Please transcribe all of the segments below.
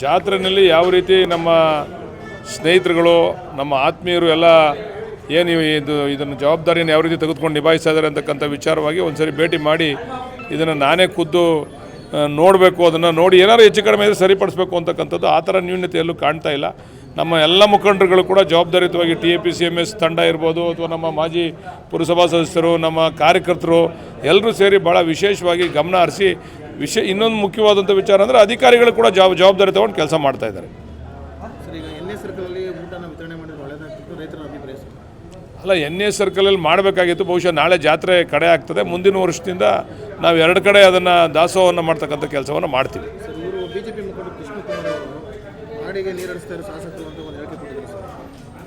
ಜಾತ್ರೆಯಲ್ಲಿ ಯಾವ ರೀತಿ ನಮ್ಮ ಸ್ನೇಹಿತರುಗಳು ನಮ್ಮ ಆತ್ಮೀಯರು ಎಲ್ಲ ಏನು ಇದನ್ನು ಜವಾಬ್ದಾರಿಯನ್ನು ಯಾವ ರೀತಿ ತೆಗೆದುಕೊಂಡು ನಿಭಾಯಿಸ್ತಾ ಇದ್ದಾರೆ ಅಂತಕ್ಕಂಥ ವಿಚಾರವಾಗಿ ಒಂದು ಸರಿ ಭೇಟಿ ಮಾಡಿ ಇದನ್ನು ನಾನೇ ಖುದ್ದು ನೋಡಬೇಕು, ಅದನ್ನು ನೋಡಿ ಏನಾದ್ರು ಹೆಚ್ಚು ಕಡಿಮೆ ಇದ್ದರೆ ಸರಿಪಡಿಸಬೇಕು ಅಂತಕ್ಕಂಥದ್ದು ಆ ಥರ ನ್ಯೂನತೆ ಎಲ್ಲೂ ಕಾಣ್ತಾ ಇಲ್ಲ. ನಮ್ಮ ಎಲ್ಲ ಮುಖಂಡರುಗಳು ಕೂಡ ಜವಾಬ್ದಾರಿಯುತವಾಗಿ TAPCMS ತಂಡ ಇರ್ಬೋದು ಅಥವಾ ನಮ್ಮ ಮಾಜಿ ಪುರಸಭಾ ಸದಸ್ಯರು, ನಮ್ಮ ಕಾರ್ಯಕರ್ತರು ಎಲ್ಲರೂ ಸೇರಿ ಭಾಳ ವಿಶೇಷವಾಗಿ ಗಮನ ಹರಿಸಿ ಇನ್ನೊಂದು ಮುಖ್ಯವಾದಂಥ ವಿಚಾರ ಅಂದರೆ ಅಧಿಕಾರಿಗಳು ಕೂಡ ಜವಾಬ್ದಾರಿ ತಗೊಂಡು ಕೆಲಸ ಮಾಡ್ತಾ ಇದ್ದಾರೆ. ಅಲ್ಲ, NA ಸರ್ಕಲಲ್ಲಿ ಮಾಡಬೇಕಾಗಿತ್ತು, ಬಹುಶಃ ನಾಳೆ ಜಾತ್ರೆ ಕಡೆ ಆಗ್ತದೆ. ಮುಂದಿನ ವರ್ಷದಿಂದ ನಾವು 2 ಕಡೆ ಅದನ್ನು ದಾಸೋಹವನ್ನು ಮಾಡ್ತಕ್ಕಂಥ ಕೆಲಸವನ್ನು ಮಾಡ್ತೀವಿ.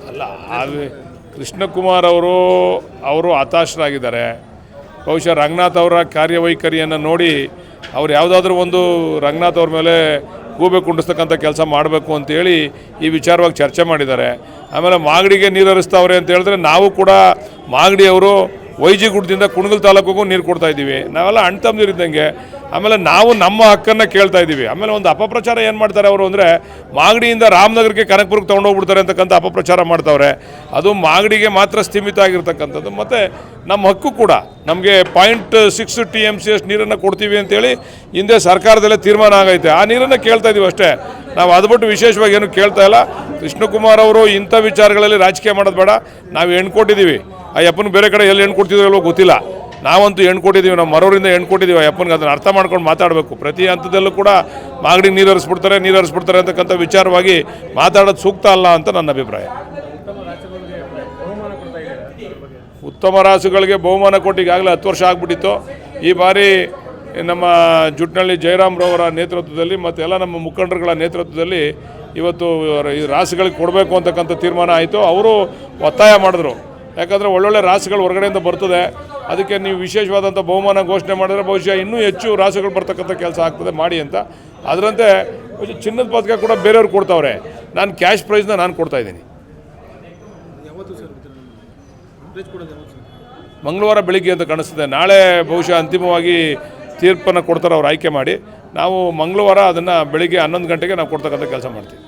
ಅಲ್ಲ, ಕೃಷ್ಣಕುಮಾರ್ ಅವರು ಹತಾಶರಾಗಿದ್ದಾರೆ. ಬಹುಶಃ ರಂಗನಾಥ್ ಅವರ ಕಾರ್ಯವೈಖರಿಯನ್ನು ನೋಡಿ ಅವ್ರು ಯಾವುದಾದ್ರೂ ಒಂದು ರಂಗನಾಥ್ ಅವ್ರ ಮೇಲೆ ಗೂಬೆ ಕುಂಡಿಸ್ತಕ್ಕಂಥ ಕೆಲಸ ಮಾಡಬೇಕು ಅಂತೇಳಿ ಈ ವಿಚಾರವಾಗಿ ಚರ್ಚೆ ಮಾಡಿದ್ದಾರೆ. ಆಮೇಲೆ ಮಾಗಡಿಗೆ ನೀರು ಹರಿಸ್ತಾವ್ರೆ ಅಂತ ಹೇಳಿದ್ರೆ ನಾವು ಕೂಡ ಮಾಗಡಿಯವರು ವೈಜಿಗುಡ್ಡದಿಂದ ಕುಣಗಲ್ ತಾಲೂಕಿಗೂ ನೀರು ಕೊಡ್ತಾ ಇದ್ದೀವಿ. ನಾವೆಲ್ಲ ಅಣ್ಣ ತಮ್ಮದಿರಿದ್ದಂಗೆ. ಆಮೇಲೆ ನಾವು ನಮ್ಮ ಹಕ್ಕನ್ನು ಕೇಳ್ತಾ ಇದ್ದೀವಿ. ಆಮೇಲೆ ಒಂದು ಅಪಪ್ರಚಾರ ಏನು ಮಾಡ್ತಾರೆ ಅವರು ಅಂದರೆ ಮಾಗಡಿಯಿಂದ ರಾಮನಗರಕ್ಕೆ ಕನಕಪುರಕ್ಕೆ ತೊಗೊಂಡೋಗ್ಬಿಡ್ತಾರೆ ಅಂತಕ್ಕಂಥ ಅಪಪ್ರಚಾರ ಮಾಡ್ತಾವ್ರೆ. ಅದು ಮಾಗಡಿಗೆ ಮಾತ್ರ ಸ್ಥಿಮಿತ ಆಗಿರ್ತಕ್ಕಂಥದ್ದು. ಮತ್ತು ನಮ್ಮ ಹಕ್ಕು ಕೂಡ ನಮಗೆ 0.6 TMC ನೀರನ್ನು ಕೊಡ್ತೀವಿ ಅಂತೇಳಿ ಹಿಂದೆ ಸರ್ಕಾರದಲ್ಲೇ ತೀರ್ಮಾನ ಆಗೈತೆ. ಆ ನೀರನ್ನು ಕೇಳ್ತಾ ಇದ್ದೀವಿ ಅಷ್ಟೇ. ನಾವು ಅದು ಬಿಟ್ಟು ವಿಶೇಷವಾಗಿ ಏನು ಕೇಳ್ತಾ ಇಲ್ಲ. ಕೃಷ್ಣಕುಮಾರ್ ಅವರು ಇಂಥ ವಿಚಾರಗಳಲ್ಲಿ ರಾಜಕೀಯ ಮಾಡೋದು ಬೇಡ. ನಾವು ಹೆಣ್ಣು ಕೊಟ್ಟಿದ್ದೀವಿ. ಆ ಯಪ್ಪನ ಬೇರೆ ಕಡೆ ಎಲ್ಲಿ ಹೆಣ್ಣು ಕೊಡ್ತಿದ್ರೋ ಗೊತ್ತಿಲ್ಲ. ನಾವಂತೂ ಹೆಣ್ಣು ಕೊಟ್ಟಿದ್ದೀವಿ, ನಮ್ಮ ಮರೋರಿಂದ ಹೆಣ್ಣು ಕೊಟ್ಟಿದ್ದೀವಿ. ಅಪ್ಪನಿಗೆ ಅದನ್ನು ಅರ್ಥ ಮಾಡ್ಕೊಂಡು ಮಾತಾಡಬೇಕು. ಪ್ರತಿ ಹಂತದಲ್ಲೂ ಕೂಡ ಮಾಗಡಿಗೆ ನೀರು ಹರಿಸ್ಬಿಡ್ತಾರೆ ಅಂತಕ್ಕಂಥ ವಿಚಾರವಾಗಿ ಮಾತಾಡೋದು ಸೂಕ್ತ ಅಲ್ಲ ಅಂತ ನನ್ನ ಅಭಿಪ್ರಾಯ. ಉತ್ತಮ ರಾಸುಗಳಿಗೆ ಬಹುಮಾನ ಕೊಟ್ಟು ಈಗಾಗಲೇ 10 ವರ್ಷ ಆಗಿಬಿಟ್ಟಿತ್ತು. ಈ ಬಾರಿ ನಮ್ಮ ಜುಟ್ನಳ್ಳಿ ಜಯರಾಮ್ರವರ ನೇತೃತ್ವದಲ್ಲಿ ಮತ್ತು ಎಲ್ಲ ನಮ್ಮ ಮುಖಂಡರುಗಳ ನೇತೃತ್ವದಲ್ಲಿ ಇವತ್ತು ಈ ರಾಸುಗಳಿಗೆ ಕೊಡಬೇಕು ಅಂತಕ್ಕಂಥ ತೀರ್ಮಾನ ಆಯಿತು. ಅವರು ಒತ್ತಾಯ ಮಾಡಿದ್ರು. ಯಾಕಂದರೆ ಒಳ್ಳೊಳ್ಳೆ ರಾಸುಗಳು ಹೊರಗಡೆಯಿಂದ ಬರ್ತದೆ, ಅದಕ್ಕೆ ನೀವು ವಿಶೇಷವಾದಂಥ ಬಹುಮಾನ ಘೋಷಣೆ ಮಾಡಿದ್ರೆ ಬಹುಶಃ ಇನ್ನೂ ಹೆಚ್ಚು ರಾಸುಗಳು ಬರ್ತಕ್ಕಂಥ ಕೆಲಸ ಆಗ್ತದೆ ಮಾಡಿ ಅಂತ. ಅದರಂತೆ ಚಿನ್ನದ ಪದಕ ಕೂಡ ಬೇರೆಯವ್ರು ಕೊಡ್ತಾವ್ರೆ. ನಾನು ಕ್ಯಾಶ್ ಪ್ರೈಸ್ನ ನಾನು ಕೊಡ್ತಾಯಿದ್ದೀನಿ. ಮಂಗಳವಾರ ಬೆಳಿಗ್ಗೆ ಅಂತ ಕಾಣಿಸ್ತದೆ. ನಾಳೆ ಬಹುಶಃ ಅಂತಿಮವಾಗಿ ತೀರ್ಪನ್ನು ಕೊಡ್ತಾರೆ ಅವ್ರು ಆಯ್ಕೆ ಮಾಡಿ. ನಾವು ಮಂಗಳವಾರ ಅದನ್ನು ಬೆಳಿಗ್ಗೆ 11 ಗಂಟೆಗೆ ನಾವು ಕೊಡ್ತಕ್ಕಂಥ ಕೆಲಸ ಮಾಡ್ತೀವಿ.